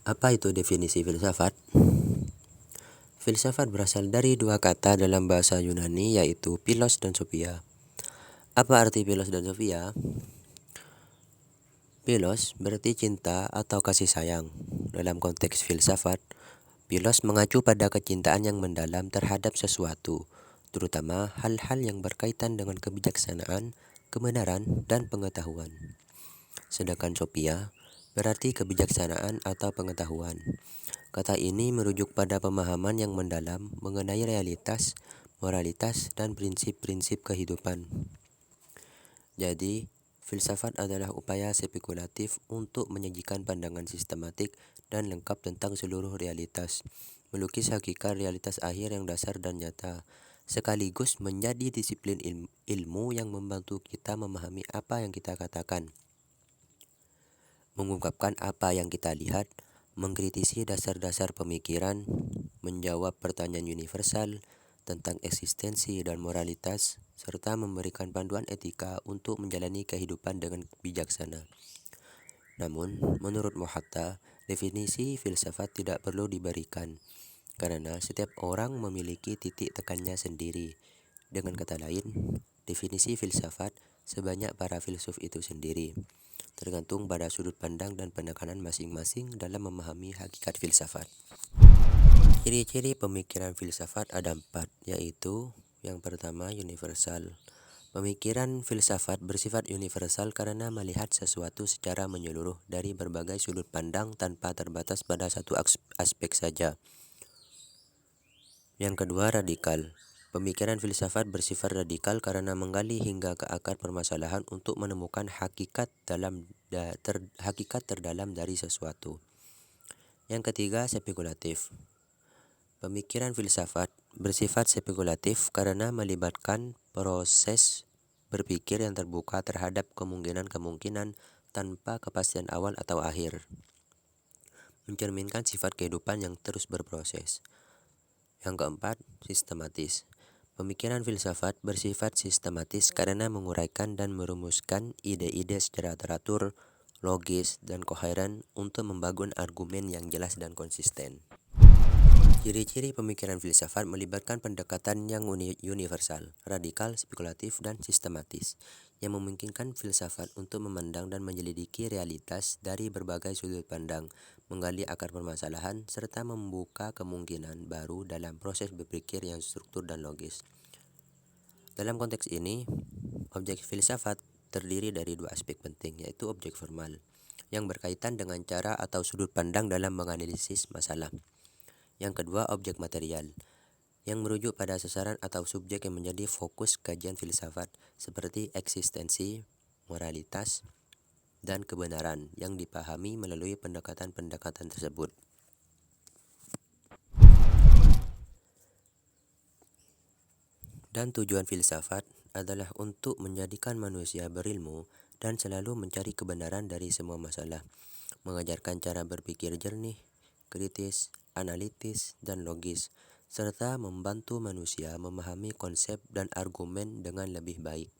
Apa itu definisi filsafat? Filsafat berasal dari dua kata dalam bahasa Yunani, yaitu philos dan sophia. Apa arti philos dan sophia? Philos berarti cinta atau kasih sayang. Dalam konteks filsafat, philos mengacu pada kecintaan yang mendalam terhadap sesuatu, terutama hal-hal yang berkaitan dengan kebijaksanaan, kebenaran, dan pengetahuan. Sedangkan sophia berarti kebijaksanaan atau pengetahuan. Kata ini merujuk pada pemahaman yang mendalam mengenai realitas, moralitas, dan prinsip-prinsip kehidupan. Jadi, filsafat adalah upaya spekulatif untuk menyajikan pandangan sistematik dan lengkap tentang seluruh realitas, melukis hakikat realitas akhir yang dasar dan nyata, sekaligus menjadi disiplin ilmu yang membantu kita memahami apa yang kita katakan, mengungkapkan apa yang kita lihat, mengkritisi dasar-dasar pemikiran, menjawab pertanyaan universal tentang eksistensi dan moralitas, serta memberikan panduan etika untuk menjalani kehidupan dengan bijaksana. Namun, menurut Mohatta, definisi filsafat tidak perlu diberikan, karena setiap orang memiliki titik tekannya sendiri. Dengan kata lain, definisi filsafat sebanyak para filsuf itu sendiri, tergantung pada sudut pandang dan penekanan masing-masing dalam memahami hakikat filsafat. Ciri-ciri pemikiran filsafat ada 4, yaitu yang pertama universal. Pemikiran filsafat bersifat universal karena melihat sesuatu secara menyeluruh dari berbagai sudut pandang tanpa terbatas pada satu aspek saja. Yang kedua, radikal. Pemikiran filsafat bersifat radikal karena menggali hingga ke akar permasalahan untuk menemukan hakikat terdalam dari sesuatu. Yang ketiga, spekulatif. Pemikiran filsafat bersifat spekulatif karena melibatkan proses berpikir yang terbuka terhadap kemungkinan-kemungkinan tanpa kepastian awal atau akhir, mencerminkan sifat kehidupan yang terus berproses. Yang keempat, sistematis. Pemikiran filsafat bersifat sistematis karena menguraikan dan merumuskan ide-ide secara teratur, logis, dan koheren untuk membangun argumen yang jelas dan konsisten. Ciri-ciri pemikiran filsafat melibatkan pendekatan yang universal, radikal, spekulatif, dan sistematis, yang memungkinkan filsafat untuk memandang dan menyelidiki realitas dari berbagai sudut pandang, menggali akar permasalahan, serta membuka kemungkinan baru dalam proses berpikir yang struktur dan logis. Dalam konteks ini, objek filsafat terdiri dari dua aspek penting, yaitu objek formal, yang berkaitan dengan cara atau sudut pandang dalam menganalisis masalah. Yang kedua, objek material, yang merujuk pada sasaran atau subjek yang menjadi fokus kajian filsafat, seperti eksistensi, moralitas, dan kebenaran yang dipahami melalui pendekatan-pendekatan tersebut. Dan tujuan filsafat adalah untuk menjadikan manusia berilmu dan selalu mencari kebenaran dari semua masalah, mengajarkan cara berpikir jernih, kritis, analitis, dan logis, serta membantu manusia memahami konsep dan argumen dengan lebih baik.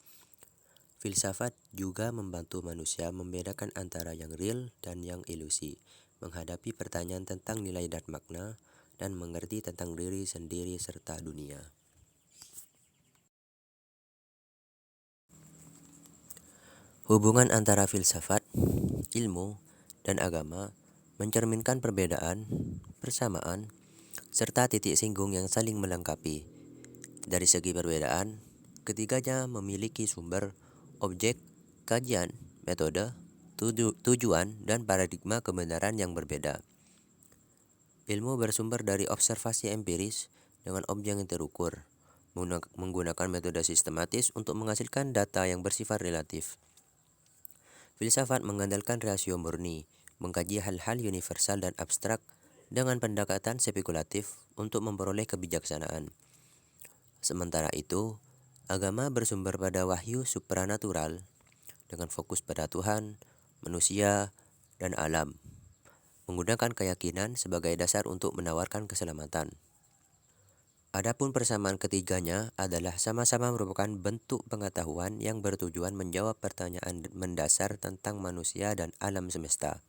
Filsafat juga membantu manusia membedakan antara yang real dan yang ilusi, menghadapi pertanyaan tentang nilai dan makna, dan mengerti tentang diri sendiri serta dunia. Hubungan antara filsafat, ilmu, dan agama mencerminkan perbedaan, persamaan, serta titik singgung yang saling melengkapi. Dari segi perbedaan, ketiganya memiliki sumber, objek, kajian, metode, tujuan, dan paradigma kebenaran yang berbeda. Ilmu bersumber dari observasi empiris dengan objek yang terukur, menggunakan metode sistematis untuk menghasilkan data yang bersifat relatif. Filsafat mengandalkan rasio murni, mengkaji hal-hal universal dan abstrak dengan pendekatan spekulatif untuk memperoleh kebijaksanaan. Sementara itu, agama bersumber pada wahyu supranatural dengan fokus pada Tuhan, manusia, dan alam, menggunakan keyakinan sebagai dasar untuk menawarkan keselamatan. Adapun persamaan ketiganya adalah sama-sama merupakan bentuk pengetahuan yang bertujuan menjawab pertanyaan mendasar tentang manusia dan alam semesta.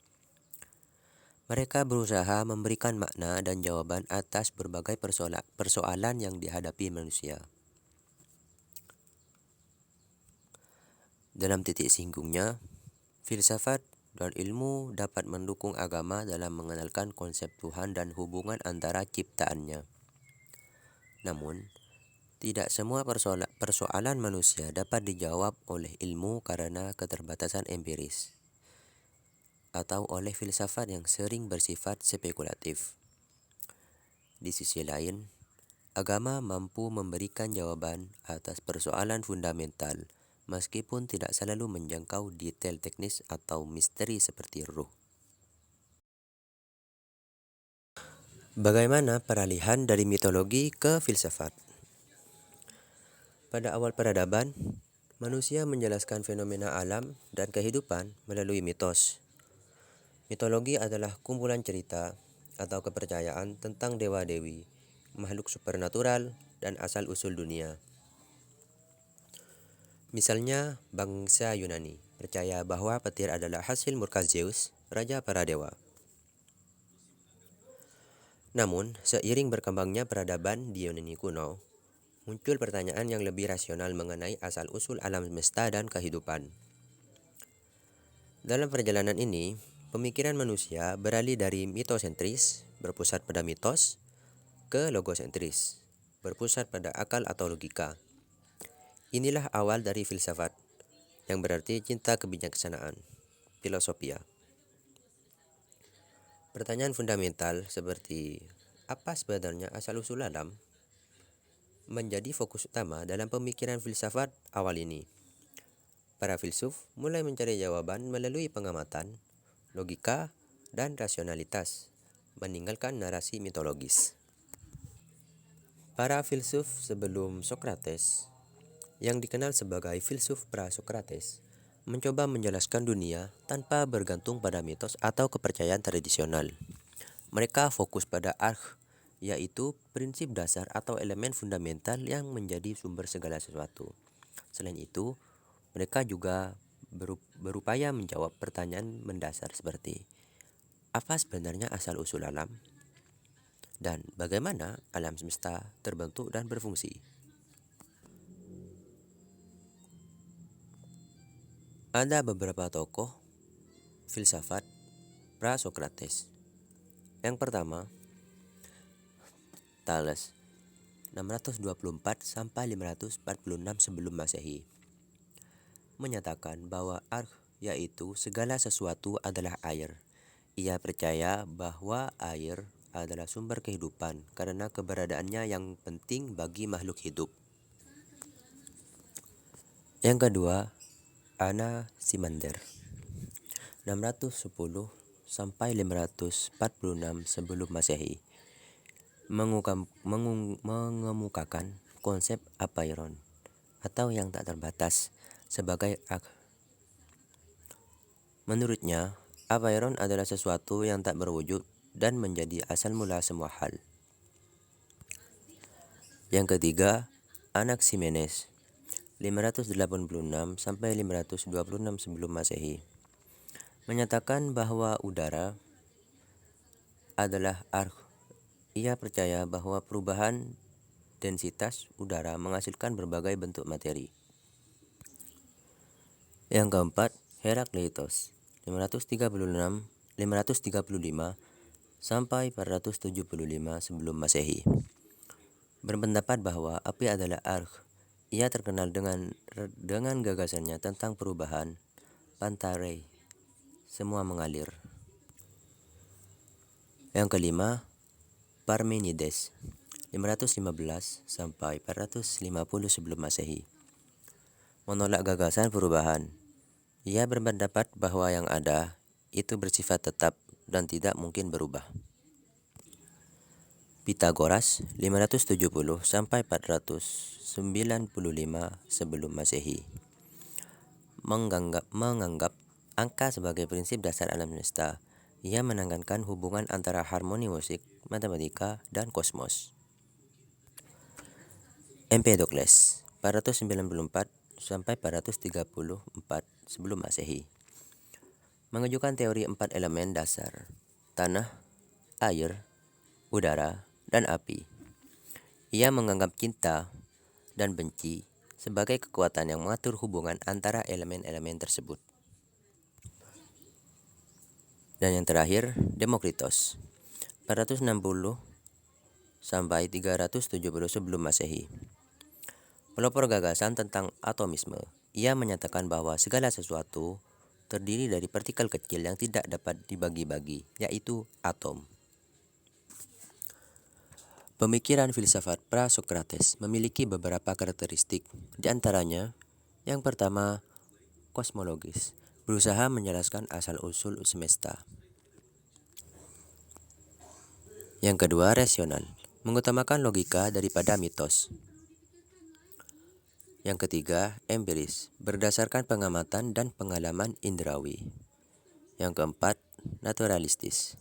Mereka berusaha memberikan makna dan jawaban atas berbagai persoalan yang dihadapi manusia. Dalam titik singgungnya, filsafat dan ilmu dapat mendukung agama dalam mengenalkan konsep Tuhan dan hubungan antara ciptaannya. Namun, tidak semua persoalan manusia dapat dijawab oleh ilmu karena keterbatasan empiris atau oleh filsafat yang sering bersifat spekulatif. Di sisi lain, agama mampu memberikan jawaban atas persoalan fundamental meskipun tidak selalu menjangkau detail teknis atau misteri seperti ruh. Bagaimana peralihan dari mitologi ke filsafat? Pada awal peradaban, manusia menjelaskan fenomena alam dan kehidupan melalui mitos. Mitologi adalah kumpulan cerita atau kepercayaan tentang dewa-dewi, makhluk supernatural, dan asal-usul dunia. Misalnya, bangsa Yunani percaya bahwa petir adalah hasil murka Zeus, raja para dewa. Namun, seiring berkembangnya peradaban di Yunani kuno, muncul pertanyaan yang lebih rasional mengenai asal-usul alam semesta dan kehidupan. Dalam perjalanan ini, pemikiran manusia beralih dari mitosentris, berpusat pada mitos, ke logosentris, berpusat pada akal atau logika. Inilah awal dari filsafat, yang berarti cinta kebijaksanaan, filosofia. Pertanyaan fundamental seperti apa sebenarnya asal-usul alam menjadi fokus utama dalam pemikiran filsafat awal ini. Para filsuf mulai mencari jawaban melalui pengamatan, logika, dan rasionalitas, meninggalkan narasi mitologis. Para filsuf sebelum Sokrates, yang dikenal sebagai filsuf pra-Sokrates, mencoba menjelaskan dunia tanpa bergantung pada mitos atau kepercayaan tradisional. Mereka fokus pada arch, yaitu prinsip dasar atau elemen fundamental yang menjadi sumber segala sesuatu. Selain itu, mereka juga berupaya menjawab pertanyaan mendasar seperti apa sebenarnya asal-usul alam dan bagaimana alam semesta terbentuk dan berfungsi. Ada beberapa tokoh filsafat pra-Sokrates. Yang pertama, Thales, 624 sampai 546 sebelum Masehi, menyatakan bahwa arch, yaitu segala sesuatu adalah air. Ia percaya bahwa air adalah sumber kehidupan karena keberadaannya yang penting bagi makhluk hidup. Yang kedua, Anaximander, 610 sampai 546 sebelum Masehi, mengemukakan konsep apeiron atau yang tak terbatas sebagai arch. Menurutnya, apeiron adalah sesuatu yang tak berwujud dan menjadi asal mula semua hal. Yang ketiga, Anaximenes, 586 sampai 526 sebelum Masehi, menyatakan bahwa udara adalah arch. Ia percaya bahwa perubahan densitas udara menghasilkan berbagai bentuk materi. Yang keempat, Herakleitos, 535 sampai 475 sebelum Masehi, berpendapat bahwa api adalah arch. Ia terkenal dengan gagasannya tentang perubahan Pantare, semua mengalir. Yang kelima, Parmenides, 515 sampai 450 sebelum Masehi, menolak gagasan perubahan. Ia berpendapat bahwa yang ada itu bersifat tetap dan tidak mungkin berubah. Pitagoras, 570 sampai 495 sebelum Masehi, menganggap angka sebagai prinsip dasar alam semesta. Ia menekankan hubungan antara harmoni musik, matematika, dan kosmos. Empedokles, 494 sampai 434 sebelum Masehi, mengajukan teori 4 elemen dasar tanah, air, udara, dan api. Ia menganggap cinta dan benci sebagai kekuatan yang mengatur hubungan antara elemen-elemen tersebut. Dan yang terakhir, Demokritos, 460 sampai 370 sebelum Masehi. Pelopor gagasan tentang atomisme, ia menyatakan bahwa segala sesuatu terdiri dari partikel kecil yang tidak dapat dibagi-bagi, yaitu atom. Pemikiran filsafat pra-Sokrates memiliki beberapa karakteristik, di antaranya yang pertama, kosmologis, berusaha menjelaskan asal-usul semesta. Yang kedua, rasional, mengutamakan logika daripada mitos. Yang ketiga, empiris, berdasarkan pengamatan dan pengalaman indrawi. Yang keempat, naturalistis,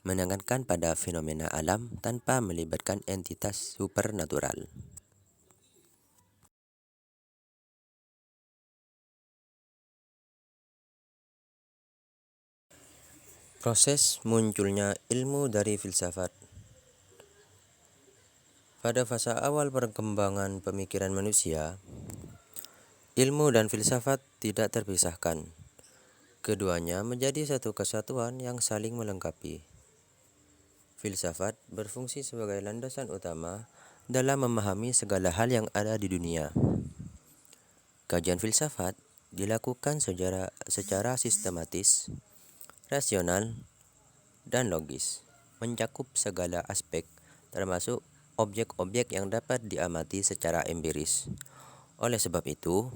menekankan pada fenomena alam tanpa melibatkan entitas supernatural. Proses munculnya ilmu dari filsafat. Pada fase awal perkembangan pemikiran manusia, ilmu dan filsafat tidak terpisahkan. Keduanya menjadi satu kesatuan yang saling melengkapi. Filsafat berfungsi sebagai landasan utama dalam memahami segala hal yang ada di dunia. Kajian filsafat dilakukan secara sistematis, rasional, dan logis, mencakup segala aspek, termasuk objek-objek yang dapat diamati secara empiris. Oleh sebab itu,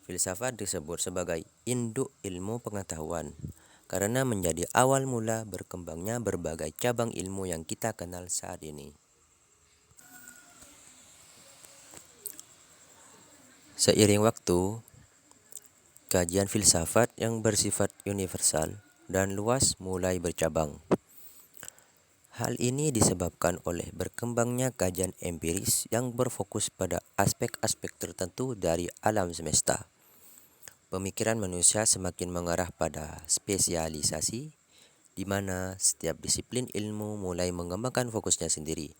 filsafat disebut sebagai induk ilmu pengetahuan, karena menjadi awal mula berkembangnya berbagai cabang ilmu yang kita kenal saat ini. Seiring waktu, kajian filsafat yang bersifat universal dan luas mulai bercabang. Hal ini disebabkan oleh berkembangnya kajian empiris yang berfokus pada aspek-aspek tertentu dari alam semesta. Pemikiran manusia semakin mengarah pada spesialisasi, di mana setiap disiplin ilmu mulai mengembangkan fokusnya sendiri.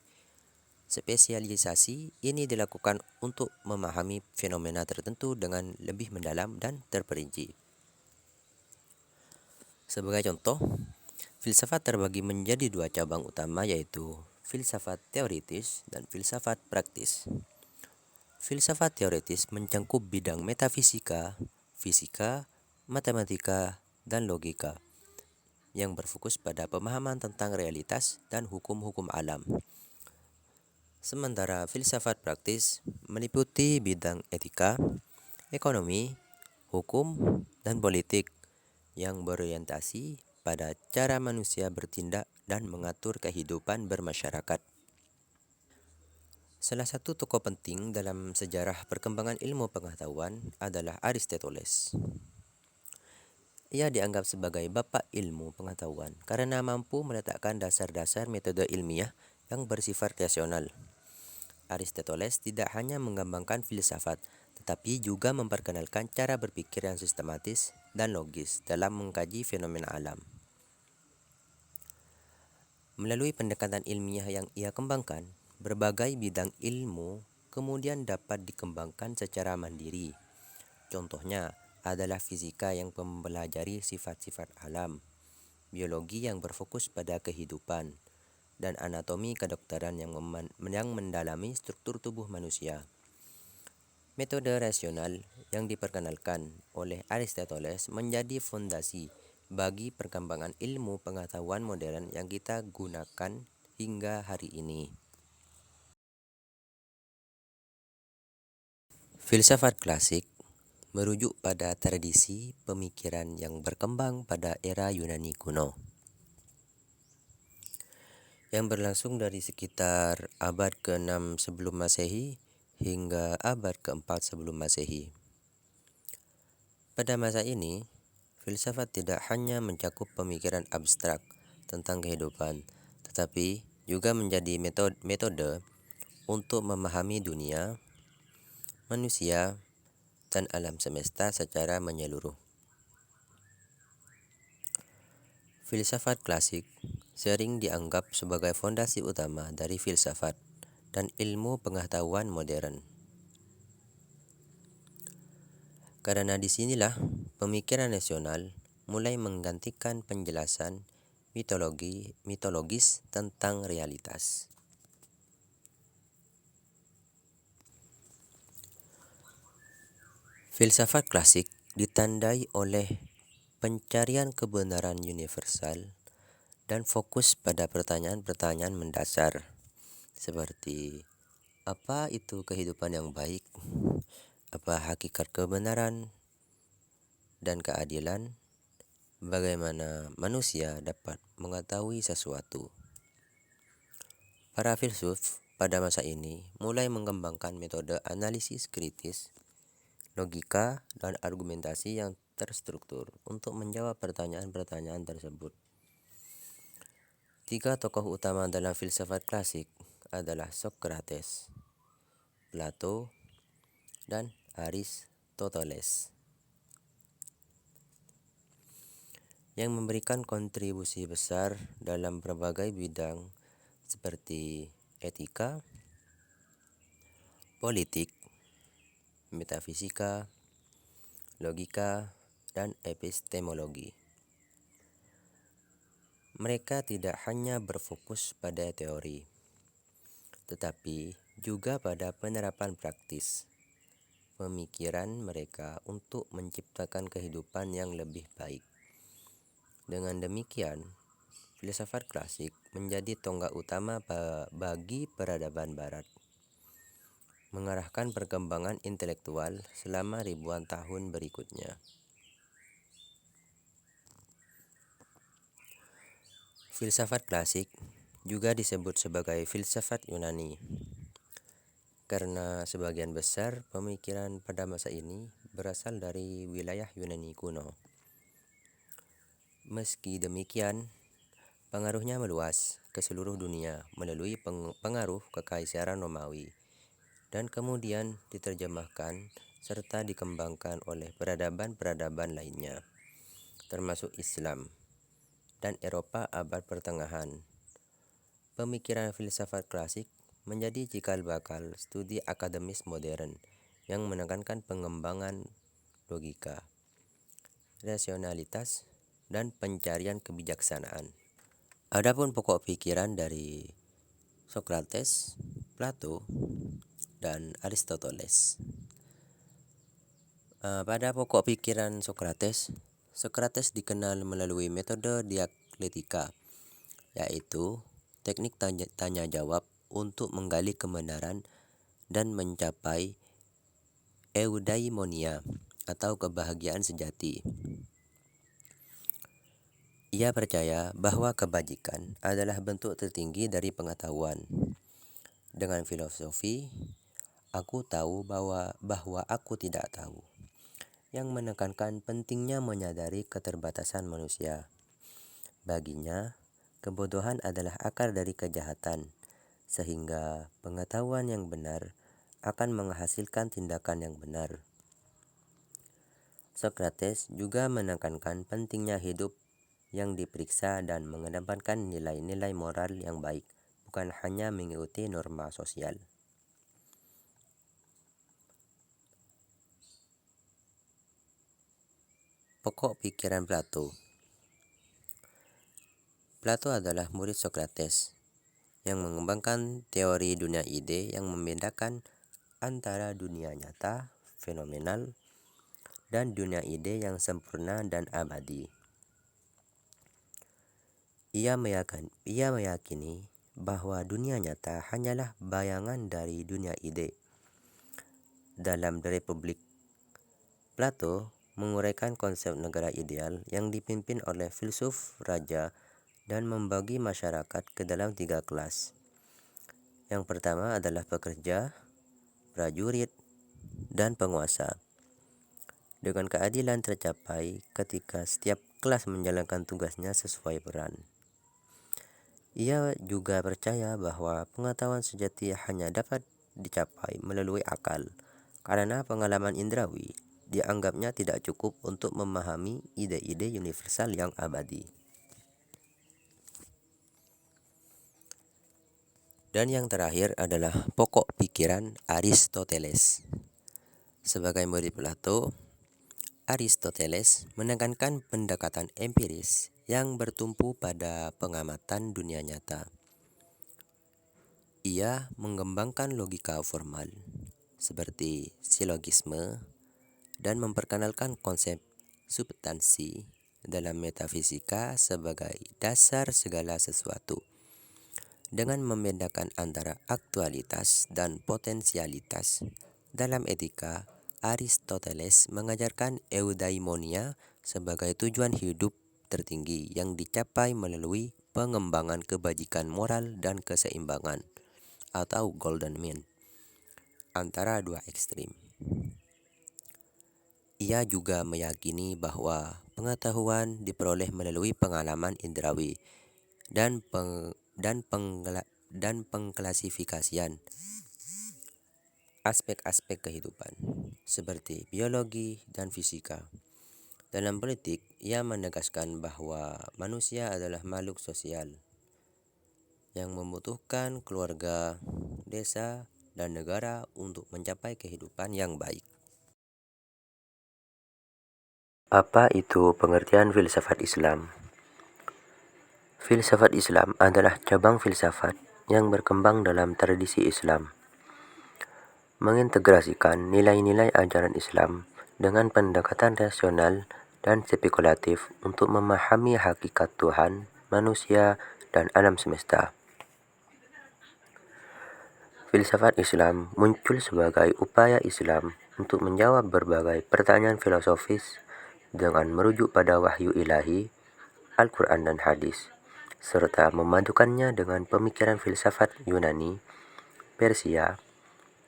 Spesialisasi ini dilakukan untuk memahami fenomena tertentu dengan lebih mendalam dan terperinci. Sebagai contoh, filsafat terbagi menjadi dua cabang utama, yaitu filsafat teoritis dan filsafat praktis. Filsafat teoritis mencakup bidang metafisika, fisika, matematika, dan logika, yang berfokus pada pemahaman tentang realitas dan hukum-hukum alam. Sementara filsafat praktis meliputi bidang etika, ekonomi, hukum, dan politik yang berorientasi pada cara manusia bertindak dan mengatur kehidupan bermasyarakat. Salah satu tokoh penting dalam sejarah perkembangan ilmu pengetahuan adalah Aristoteles. Ia dianggap sebagai bapak ilmu pengetahuan karena mampu meletakkan dasar-dasar metode ilmiah yang bersifat rasional. Aristoteles tidak hanya mengembangkan filsafat, tetapi juga memperkenalkan cara berpikir yang sistematis dan logis dalam mengkaji fenomena alam. Melalui pendekatan ilmiah yang ia kembangkan, berbagai bidang ilmu kemudian dapat dikembangkan secara mandiri. Contohnya adalah fisika yang mempelajari sifat-sifat alam, biologi yang berfokus pada kehidupan, dan anatomi kedokteran yang mendalami struktur tubuh manusia. Metode rasional yang diperkenalkan oleh Aristoteles menjadi fondasi bagi perkembangan ilmu pengetahuan modern yang kita gunakan hingga hari ini. Filsafat klasik merujuk pada tradisi pemikiran yang berkembang pada era Yunani kuno, yang berlangsung dari sekitar abad ke-6 sebelum Masehi hingga abad ke-4 sebelum Masehi. Pada masa ini, filsafat tidak hanya mencakup pemikiran abstrak tentang kehidupan, tetapi juga menjadi metode untuk memahami dunia, manusia, dan alam semesta secara menyeluruh. Filsafat klasik sering dianggap sebagai fondasi utama dari filsafat dan ilmu pengetahuan modern. Karena disinilah pemikiran rasional mulai menggantikan penjelasan mitologis tentang realitas. Filsafat klasik ditandai oleh pencarian kebenaran universal dan fokus pada pertanyaan-pertanyaan mendasar seperti apa itu kehidupan yang baik, apa hakikat kebenaran dan keadilan, bagaimana manusia dapat mengetahui sesuatu. Para filsuf pada masa ini mulai mengembangkan metode analisis kritis, logika, dan argumentasi yang terstruktur untuk menjawab pertanyaan-pertanyaan tersebut. Tiga tokoh utama dalam filsafat klasik adalah Socrates, Plato, dan Aristoteles, yang memberikan kontribusi besar dalam berbagai bidang seperti etika, politik, metafisika, logika, dan epistemologi. Mereka tidak hanya berfokus pada teori, tetapi juga pada penerapan praktis pemikiran mereka untuk menciptakan kehidupan yang lebih baik. Dengan demikian, filsafat klasik menjadi tonggak utama bagi peradaban barat, mengarahkan perkembangan intelektual selama ribuan tahun berikutnya. Filsafat klasik juga disebut sebagai filsafat Yunani, karena sebagian besar pemikiran pada masa ini berasal dari wilayah Yunani kuno. Meski demikian, pengaruhnya meluas ke seluruh dunia melalui pengaruh Kekaisaran Romawi dan kemudian diterjemahkan serta dikembangkan oleh peradaban-peradaban lainnya, termasuk Islam dan Eropa abad pertengahan. Pemikiran filsafat klasik menjadi cikal bakal studi akademis modern yang menekankan pengembangan logika, rasionalitas, dan pencarian kebijaksanaan. Adapun pokok pikiran dari Socrates, Plato, dan Aristoteles. Pada pokok pikiran Socrates dikenal melalui metode dialektika, yaitu teknik tanya jawab untuk menggali kebenaran dan mencapai eudaimonia atau kebahagiaan sejati. Ia percaya bahwa kebajikan adalah bentuk tertinggi dari pengetahuan. Dengan filosofi, aku tahu bahwa aku tidak tahu, yang menekankan pentingnya menyadari keterbatasan manusia. Baginya, kebodohan adalah akar dari kejahatan, sehingga pengetahuan yang benar akan menghasilkan tindakan yang benar. Socrates juga menekankan pentingnya hidup yang diperiksa dan mengedepankan nilai-nilai moral yang baik, bukan hanya mengikuti norma sosial. Pokok pikiran Plato. Plato adalah murid Socrates yang mengembangkan teori dunia ide yang membedakan antara dunia nyata, fenomenal, dan dunia ide yang sempurna dan abadi. Ia meyakini bahwa dunia nyata hanyalah bayangan dari dunia ide. Dalam The Republic, Plato menguraikan konsep negara ideal yang dipimpin oleh filsuf raja dan membagi masyarakat ke dalam 3 kelas. Yang pertama adalah pekerja, prajurit, dan penguasa. Dengan keadilan tercapai ketika setiap kelas menjalankan tugasnya sesuai peran. Ia juga percaya bahwa pengetahuan sejati hanya dapat dicapai melalui akal, karena pengalaman indrawi dianggapnya tidak cukup untuk memahami ide-ide universal yang abadi. Dan yang terakhir adalah pokok pikiran Aristoteles. Sebagai murid Plato, Aristoteles menekankan pendekatan empiris yang bertumpu pada pengamatan dunia nyata. Ia mengembangkan logika formal seperti silogisme dan memperkenalkan konsep substansi dalam metafisika sebagai dasar segala sesuatu. Dengan membedakan antara aktualitas dan potensialitas, dalam etika, Aristoteles mengajarkan eudaimonia sebagai tujuan hidup tertinggi yang dicapai melalui pengembangan kebajikan moral dan keseimbangan atau golden mean antara dua ekstrim. Ia juga meyakini bahwa pengetahuan diperoleh melalui pengalaman indrawi dan pengklasifikasian aspek-aspek kehidupan seperti biologi dan fisika. Dalam politik, ia menegaskan bahwa manusia adalah makhluk sosial yang membutuhkan keluarga, desa, dan negara untuk mencapai kehidupan yang baik. Apa itu pengertian filsafat Islam? Filsafat Islam adalah cabang filsafat yang berkembang dalam tradisi Islam, mengintegrasikan nilai-nilai ajaran Islam dengan pendekatan rasional dan spekulatif untuk memahami hakikat Tuhan, manusia, dan alam semesta. Filsafat Islam muncul sebagai upaya Islam untuk menjawab berbagai pertanyaan filosofis dengan merujuk pada wahyu ilahi, Al-Quran dan hadis, serta memadukannya dengan pemikiran filsafat Yunani, Persia,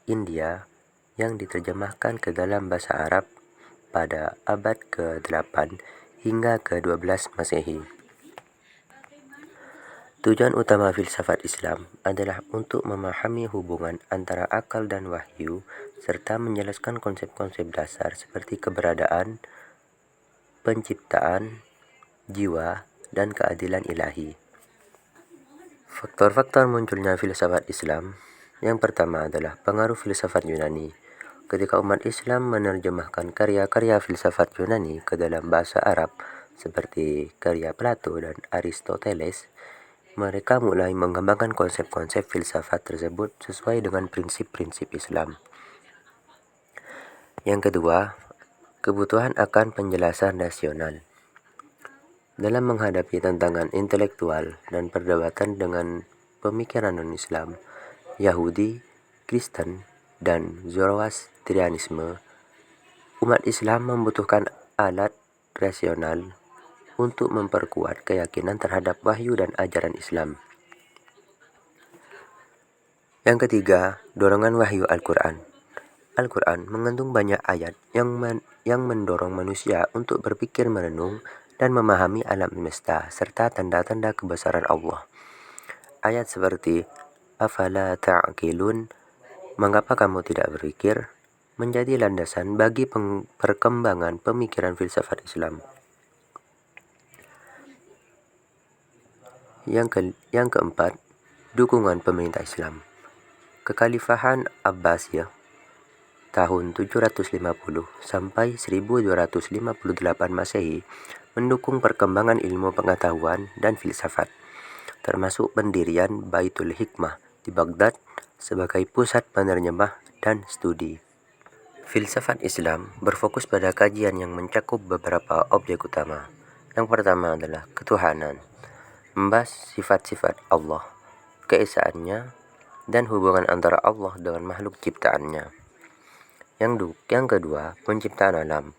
India yang diterjemahkan ke dalam bahasa Arab pada abad ke-8 hingga ke-12 Masehi. Tujuan utama filsafat Islam adalah untuk memahami hubungan antara akal dan wahyu serta menjelaskan konsep-konsep dasar seperti keberadaan, penciptaan, jiwa, dan keadilan ilahi. Faktor-faktor munculnya filsafat Islam. Yang pertama adalah pengaruh filsafat Yunani. Ketika umat Islam menerjemahkan karya-karya filsafat Yunani ke dalam bahasa Arab seperti karya Plato dan Aristoteles, mereka mulai mengembangkan konsep-konsep filsafat tersebut sesuai dengan prinsip-prinsip Islam. Yang kedua, kebutuhan akan penjelasan rasional. Dalam menghadapi tantangan intelektual dan perdebatan dengan pemikiran non-Islam, Yahudi, Kristen, dan Zoroastrianisme, umat Islam membutuhkan alat rasional untuk memperkuat keyakinan terhadap wahyu dan ajaran Islam. Yang ketiga, dorongan wahyu Al-Quran. Al-Quran mengandung banyak ayat yang mendorong manusia untuk berpikir merenung dan memahami alam semesta serta tanda-tanda kebesaran Allah. Ayat seperti Afala ta'qilun, mengapa kamu tidak berpikir, menjadi landasan bagi perkembangan pemikiran filsafat Islam. Yang keempat, dukungan pemerintah Islam. Kekhalifahan Abbasiyah tahun 750 sampai 1258 Masehi mendukung perkembangan ilmu pengetahuan dan filsafat, termasuk pendirian Baitul Hikmah di Baghdad sebagai pusat penerjemah dan studi. Filsafat Islam berfokus pada kajian yang mencakup beberapa objek utama. Yang pertama adalah ketuhanan, membahas sifat-sifat Allah, keesaannya, dan hubungan antara Allah dengan makhluk ciptaannya. Yang kedua, penciptaan alam,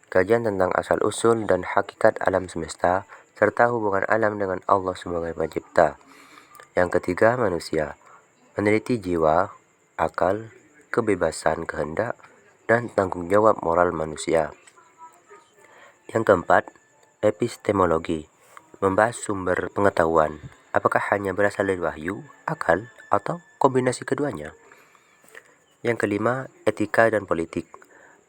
kajian tentang asal-usul dan hakikat alam semesta, serta hubungan alam dengan Allah sebagai pencipta. Yang ketiga, manusia, meneliti jiwa, akal, kebebasan kehendak, dan tanggung jawab moral manusia. Yang keempat, epistemologi, membahas sumber pengetahuan, apakah hanya berasal dari wahyu, akal, atau kombinasi keduanya. Yang kelima, etika dan politik,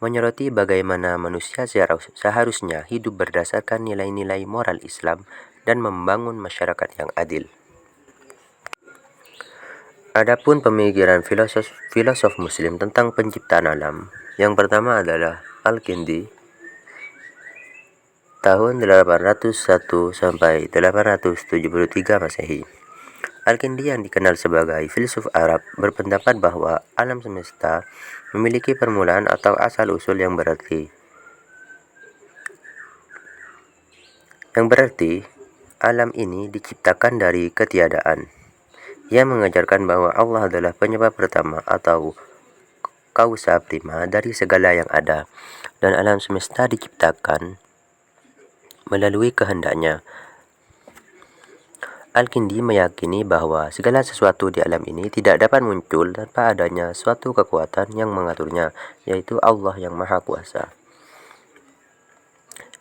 menyoroti bagaimana manusia seharusnya hidup berdasarkan nilai-nilai moral Islam dan membangun masyarakat yang adil. Adapun pemikiran filosof Muslim tentang penciptaan alam, yang pertama adalah Al-Kindi tahun 801 sampai 873 Masehi. Al-Kindi yang dikenal sebagai filsuf Arab berpendapat bahwa alam semesta memiliki permulaan atau asal-usul yang berarti alam ini diciptakan dari ketiadaan. Ia mengajarkan bahwa Allah adalah penyebab pertama atau kausa prima dari segala yang ada, dan alam semesta diciptakan melalui kehendaknya. Al-Kindi meyakini bahwa segala sesuatu di alam ini tidak dapat muncul tanpa adanya suatu kekuatan yang mengaturnya, yaitu Allah yang Maha Kuasa.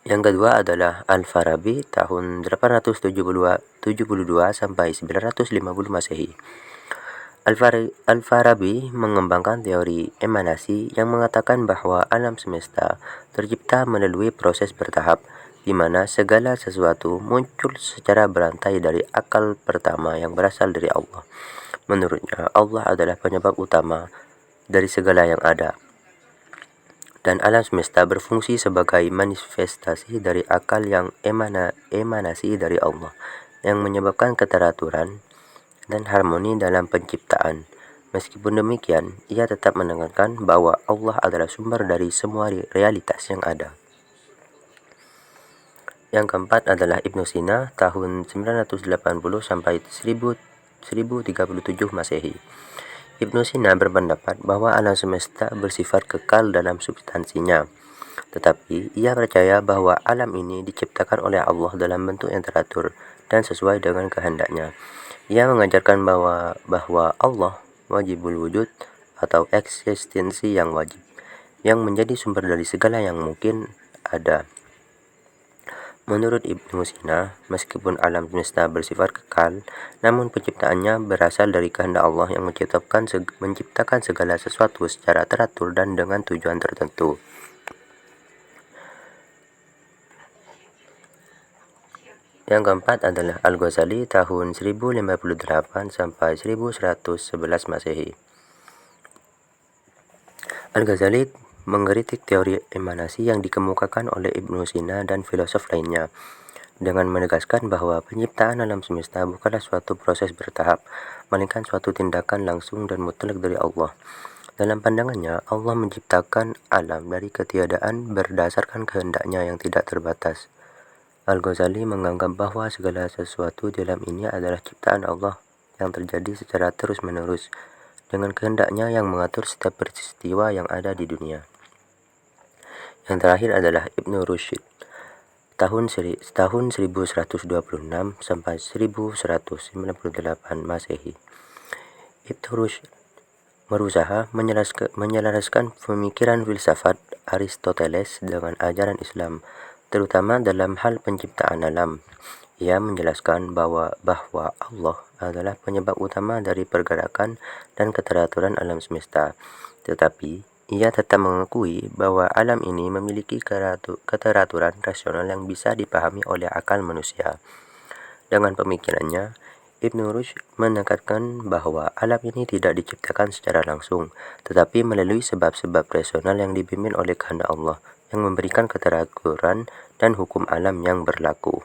Yang kedua adalah Al-Farabi tahun 872 sampai 950 Masehi. Al-Farabi mengembangkan teori emanasi yang mengatakan bahwa alam semesta tercipta melalui proses bertahap, di mana segala sesuatu muncul secara berantai dari akal pertama yang berasal dari Allah. Menurutnya, Allah adalah penyebab utama dari segala yang ada, dan alam semesta berfungsi sebagai manifestasi dari akal yang emanasi dari Allah, yang menyebabkan keteraturan dan harmoni dalam penciptaan. Meskipun demikian, ia tetap menekankan bahwa Allah adalah sumber dari semua realitas yang ada. Yang keempat adalah Ibnu Sina tahun 980 sampai 1037 Masehi. Ibnu Sina berpendapat bahwa alam semesta bersifat kekal dalam substansinya, tetapi ia percaya bahwa alam ini diciptakan oleh Allah dalam bentuk yang teratur dan sesuai dengan kehendaknya. Ia mengajarkan bahwa Allah wajibul wujud atau eksistensi yang wajib, yang menjadi sumber dari segala yang mungkin ada. Menurut Ibnu Sina, meskipun alam semesta bersifat kekal, namun penciptaannya berasal dari kehendak Allah yang menciptakan segala sesuatu secara teratur dan dengan tujuan tertentu. Yang keempat adalah Al-Ghazali tahun 1058 sampai 1111 Masehi. Al-Ghazali mengkritik teori emanasi yang dikemukakan oleh Ibnu Sina dan filosof lainnya, dengan menegaskan bahwa penciptaan alam semesta bukanlah suatu proses bertahap, melainkan suatu tindakan langsung dan mutlak dari Allah. Dalam pandangannya, Allah menciptakan alam dari ketiadaan berdasarkan kehendaknya yang tidak terbatas. Al-Ghazali menganggap bahwa segala sesuatu di alam ini adalah ciptaan Allah yang terjadi secara terus-menerus, dengan kehendaknya yang mengatur setiap peristiwa yang ada di dunia. Yang terakhir adalah Ibnu Rushd tahun 1126 sampai 1198 Masehi. Ibnu Rushd berusaha menyelaraskan pemikiran filsafat Aristoteles dengan ajaran Islam, terutama dalam hal penciptaan alam. Ia menjelaskan bahwa Allah adalah penyebab utama dari pergerakan dan keteraturan alam semesta, tetapi ia tetap mengakui bahwa alam ini memiliki keteraturan rasional yang bisa dipahami oleh akal manusia. Dengan pemikirannya, Ibnu Rushd menekankan bahwa alam ini tidak diciptakan secara langsung, tetapi melalui sebab-sebab rasional yang dipimpin oleh kehendak Allah, yang memberikan keteraturan dan hukum alam yang berlaku.